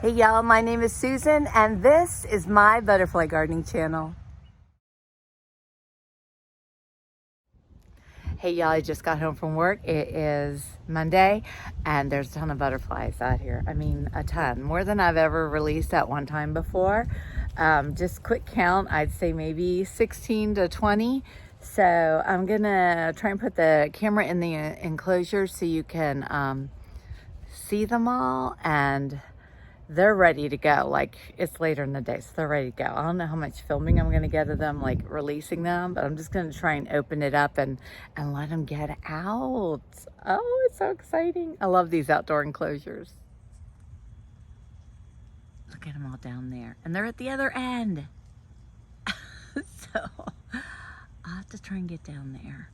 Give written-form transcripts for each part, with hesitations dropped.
Hey y'all, my name is Susan and this is my butterfly gardening channel. Hey y'all, I just got home from work. It is Monday and there's a ton of butterflies out here. I mean, a ton, more than I've ever released at one time before. Just quick count, I'd say maybe 16 to 20. So I'm gonna try and put the camera in the enclosure so you can see them all, and they're ready to go. Like, it's later in the day, so they're ready to go. I don't know how much filming I'm gonna get of them, like releasing them, but I'm just gonna try and open it up and let them get out. Oh, it's so exciting. I love these outdoor enclosures. Look at them all down there, and they're at the other end. So I'll have to try and get down there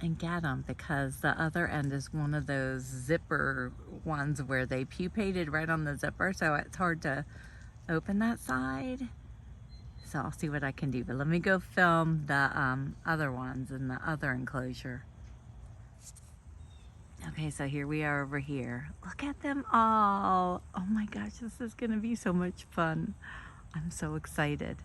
and get them, because the other end is one of those zipper ones where they pupated right on the zipper, so it's hard to open that side. So I'll see what I can do, but let me go film the other ones in the other enclosure. Okay, so here we are over here. Look at them all. Oh my gosh, this is gonna be so much fun. I'm so excited.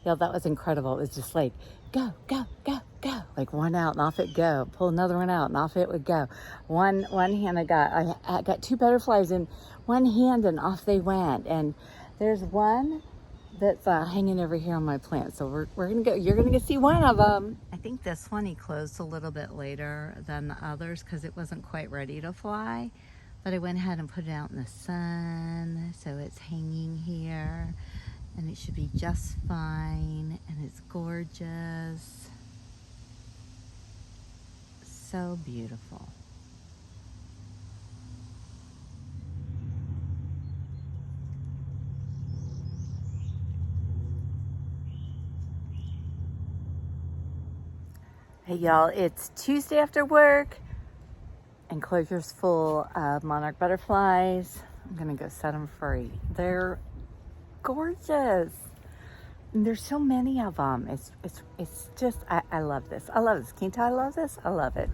Yeah, that was incredible. It was just like, go, go, go, go. Like one out and off it go. Pull another one out and off it would go. One hand I got two butterflies in one hand and off they went. And there's one that's hanging over here on my plant. So we're gonna go. You're gonna get see one of them. I think this one he closed a little bit later than the others because it wasn't quite ready to fly. But I went ahead and put it out in the sun, so it's hanging here. And it should be just fine, and it's gorgeous. So beautiful. Hey y'all, it's Tuesday after work. Enclosure's full of monarch butterflies. I'm gonna go set them free. They're gorgeous. And there's so many of them. It's just, I love this. I love this. Can you tell I love this? I love it.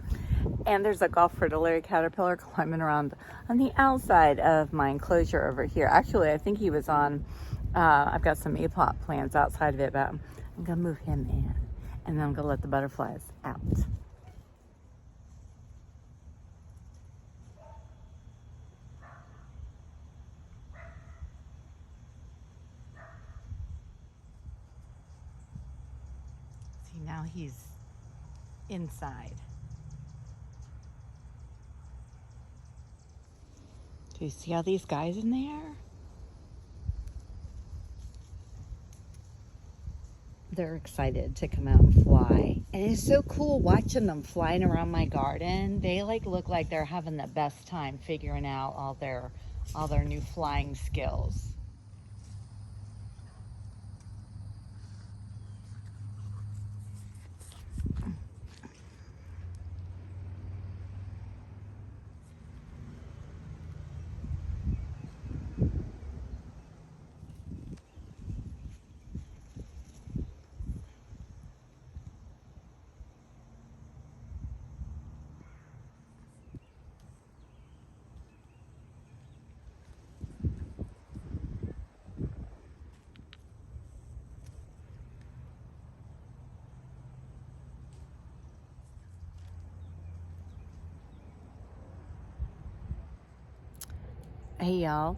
And there's a golf fritillary caterpillar climbing around on the outside of my enclosure over here. Actually, I think he was on, I've got some apop plants outside of it, but I'm gonna move him in. And then I'm gonna let the butterflies out. See, now he's inside. Do you see all these guys in there? They're excited to come out and fly. And it's so cool watching them flying around my garden. They like look like they're having the best time figuring out all their new flying skills. Hey y'all.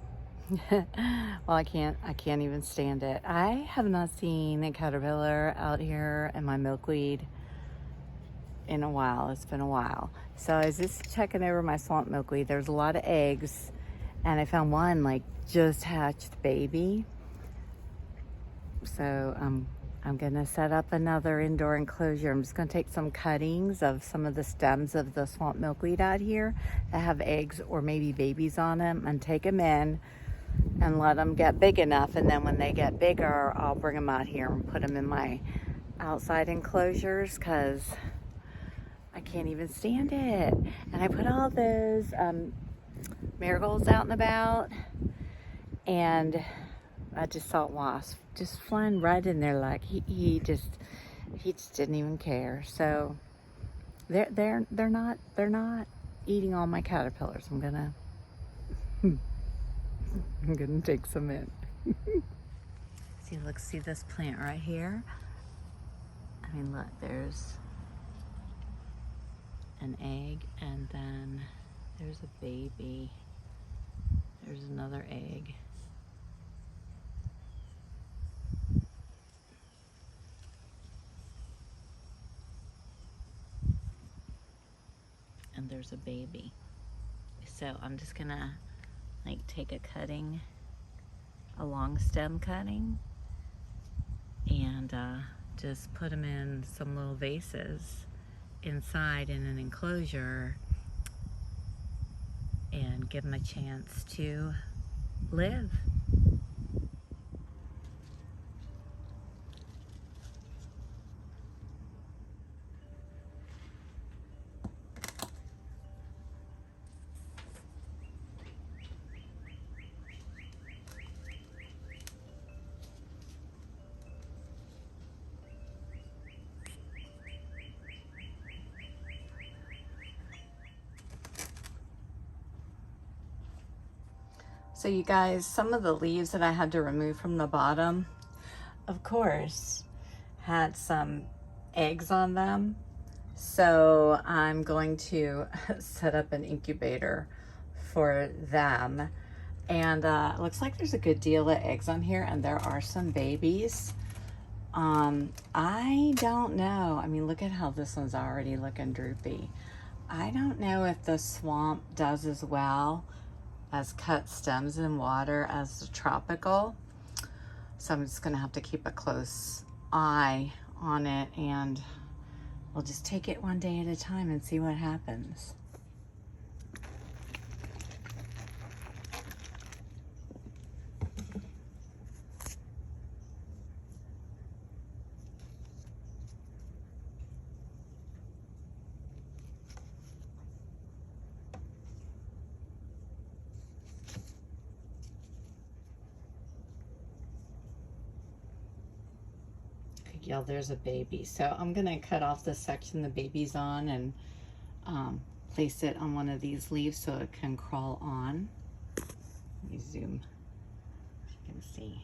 Well, I can't even stand it. I have not seen a caterpillar out here in my milkweed in a while. It's been a while. So I was just checking over my swamp milkweed. There's a lot of eggs, and I found one like just hatched baby. So I'm gonna set up another indoor enclosure. I'm just gonna take some cuttings of some of the stems of the swamp milkweed out here that have eggs or maybe babies on them, and take them in and let them get big enough. And then when they get bigger, I'll bring them out here and put them in my outside enclosures, because I can't even stand it. And I put all those marigolds out and about, and I just saw a wasp just flying right in there. Like he just didn't even care. So they're not eating all my caterpillars. I'm gonna take some in. See this plant right here? I mean, look, there's an egg, and then there's a baby. There's another egg. And there's a baby. So I'm just gonna like take a cutting, a long stem cutting, and just put them in some little vases inside in an enclosure and give them a chance to live. So you guys, some of the leaves that I had to remove from the bottom, of course, had some eggs on them. So I'm going to set up an incubator for them. And it looks like there's a good deal of eggs on here, and there are some babies. I don't know. I mean, look at how this one's already looking droopy. I don't know if the swamp does as well as cut stems in water as the tropical. So I'm just gonna have to keep a close eye on it, and we'll just take it one day at a time and see what happens. Yeah, there's a baby. So I'm gonna cut off the section the baby's on and place it on one of these leaves so it can crawl on. Let me zoom so you can see.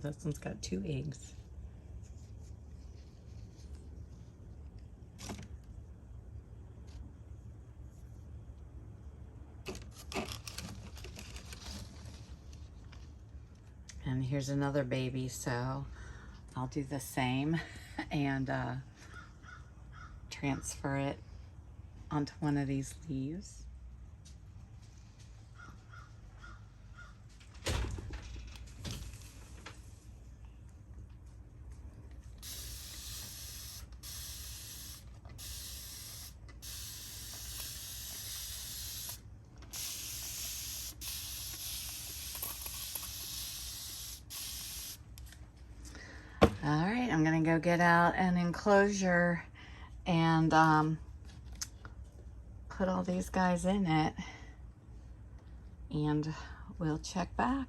This one's got 2 eggs. And here's another baby, so I'll do the same and transfer it onto one of these leaves. All right, I'm gonna go get out an enclosure and put all these guys in it, and we'll check back.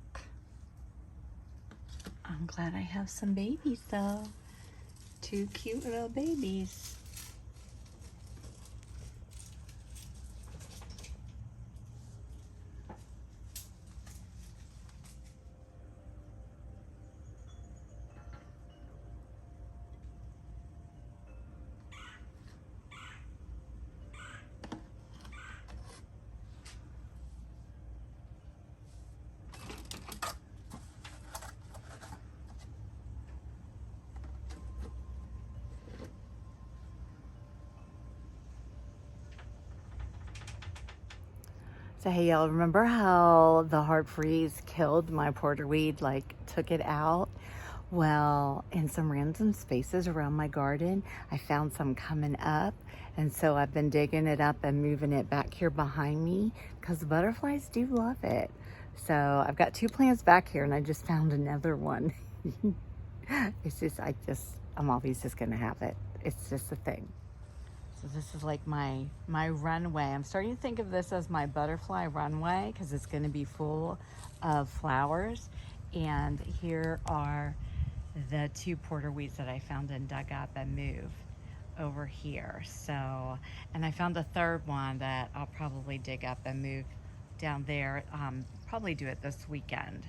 I'm glad I have some babies though. 2 cute little babies. So hey y'all, remember how the hard freeze killed my porterweed, like took it out? Well, in some random spaces around my garden, I found some coming up, and so I've been digging it up and moving it back here behind me because butterflies do love it. So I've got 2 plants back here, and I just found another one. I'm always just gonna have it. It's just a thing. So this is like my runway. I'm starting to think of this as my butterfly runway because it's gonna be full of flowers. And here are the 2 porterweeds that I found and dug up and moved over here. So, and I found a 3rd one that I'll probably dig up and move down there. Probably do it this weekend.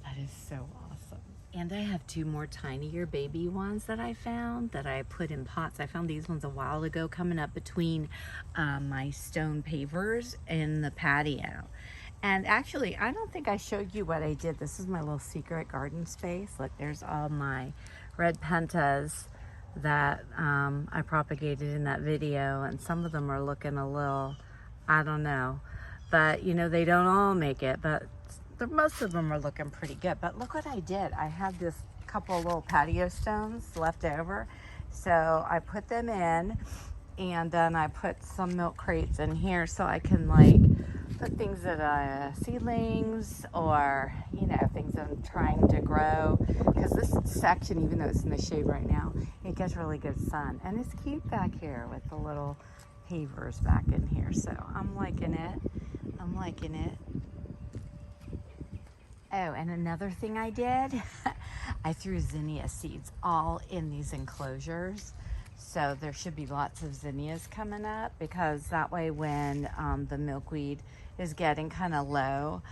That is so awesome. And I have 2 more tinier baby ones that I found that I put in pots. I found these ones a while ago coming up between my stone pavers in the patio. And actually, I don't think I showed you what I did. This is my little secret garden space. Look, there's all my red pentas that I propagated in that video. And some of them are looking a little, I don't know. But, you know, they don't all make it. But most of them are looking pretty good. But look what I did. I had this couple of little patio stones left over. So I put them in. And then I put some milk crates in here so I can like put things that seedlings or, you know, things I'm trying to grow. Because this section, even though it's in the shade right now, it gets really good sun. And it's cute back here with the little pavers back in here. So I'm liking it. I'm liking it. Oh, and another thing I did, I threw zinnia seeds all in these enclosures. So there should be lots of zinnias coming up because that way when the milkweed is getting kind of low,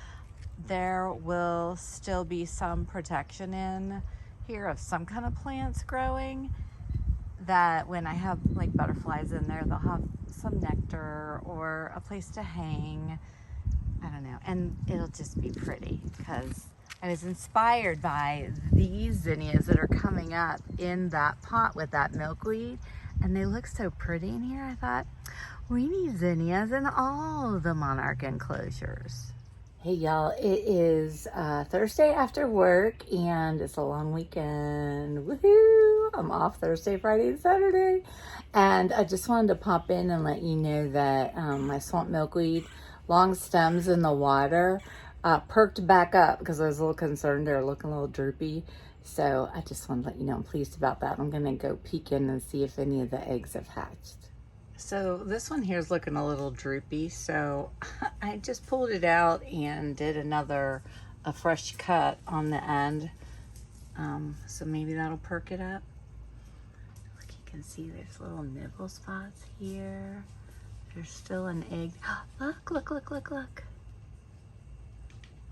there will still be some protection in here of some kind of plants growing that when I have like butterflies in there, they'll have some nectar or a place to hang. I don't know, and it'll just be pretty because I was inspired by these zinnias that are coming up in that pot with that milkweed, and they look so pretty in here. I thought, we need zinnias in all the Monarch enclosures. Hey y'all, it is Thursday after work, and it's a long weekend. Woohoo! I'm off Thursday, Friday, and Saturday. And I just wanted to pop in and let you know that my swamp milkweed, long stems in the water, perked back up because I was a little concerned. They're looking a little droopy. So I just want to let you know I'm pleased about that. I'm going to go peek in and see if any of the eggs have hatched. So this one here is looking a little droopy. So I just pulled it out and did a fresh cut on the end. So maybe that'll perk it up. Look, you can see there's little nibble spots here. There's still an egg. Look, look, look, look, look.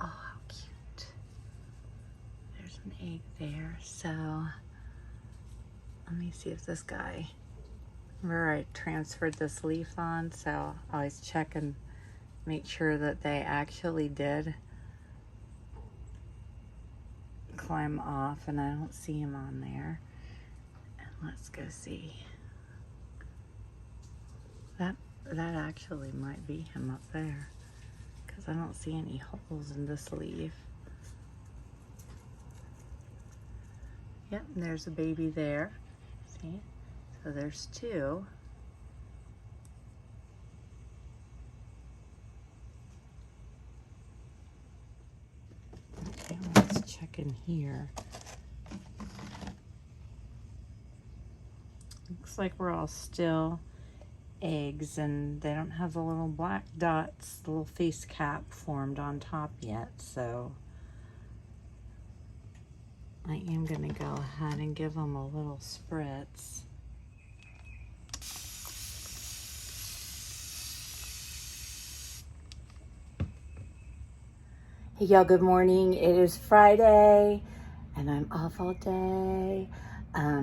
Oh, how cute. There's an egg there. So let me see if this guy, remember I transferred this leaf on, so I always check and make sure that they actually did climb off, and I don't see him on there. And let's go see. That actually might be him up there because I don't see any holes in this leaf. Yep, and there's a baby there. See? So there's 2. Okay, let's check in here. Looks like we're all still eggs, and they don't have the little black dots, the little face cap formed on top yet. So I am going to go ahead and give them a little spritz. Hey y'all, good morning. It is Friday and I'm off all day.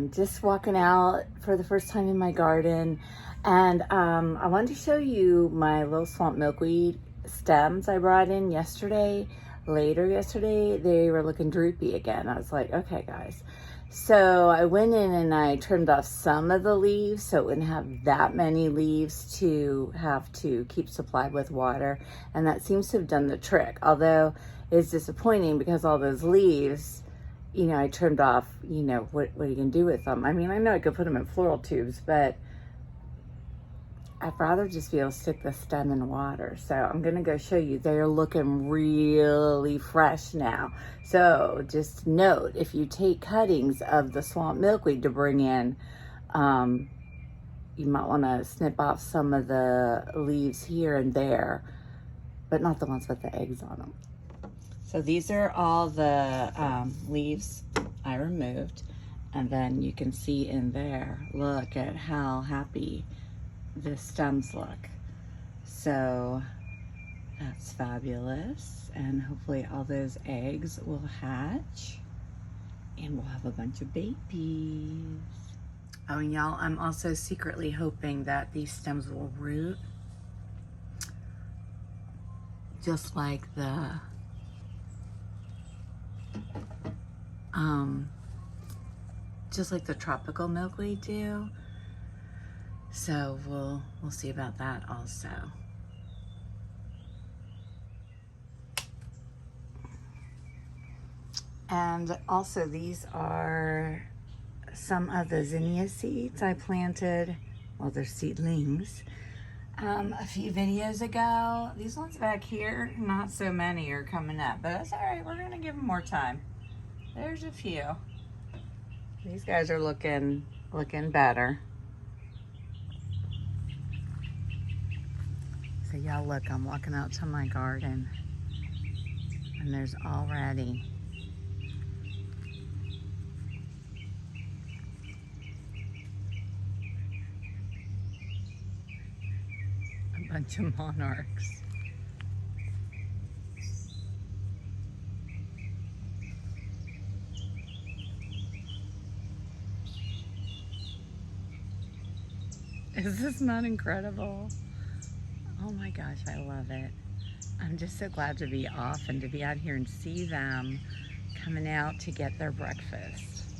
Just walking out for the first time in my garden, and I wanted to show you my little swamp milkweed stems I brought in yesterday. Later yesterday, they were looking droopy again. I was like, okay guys. So I went in and I trimmed off some of the leaves so it wouldn't have that many leaves to have to keep supplied with water. And that seems to have done the trick. Although it's disappointing because all those leaves, you know, I trimmed off, you know, what are you gonna do with them? I mean, I know I could put them in floral tubes, but I'd rather just be able to stick the stem in water. So I'm gonna go show you. They're looking really fresh now. So just note, if you take cuttings of the swamp milkweed to bring in, you might wanna snip off some of the leaves here and there, but not the ones with the eggs on them. So these are all the leaves I removed. And then you can see in there, look at how happy the stems look. So that's fabulous. And hopefully all those eggs will hatch and we'll have a bunch of babies. Oh, and y'all, I'm also secretly hoping that these stems will root just like the tropical milkweed do. So we'll see about that also. And also these are some of the zinnia seeds I planted, well, they're seedlings, a few videos ago. These ones back here, not so many are coming up, but that's all right. We're gonna give them more time. There's a few. These guys are looking better. So y'all look, I'm walking out to my garden and there's already a bunch of monarchs. Is this not incredible? Oh my gosh, I love it. I'm just so glad to be off and to be out here and see them coming out to get their breakfast.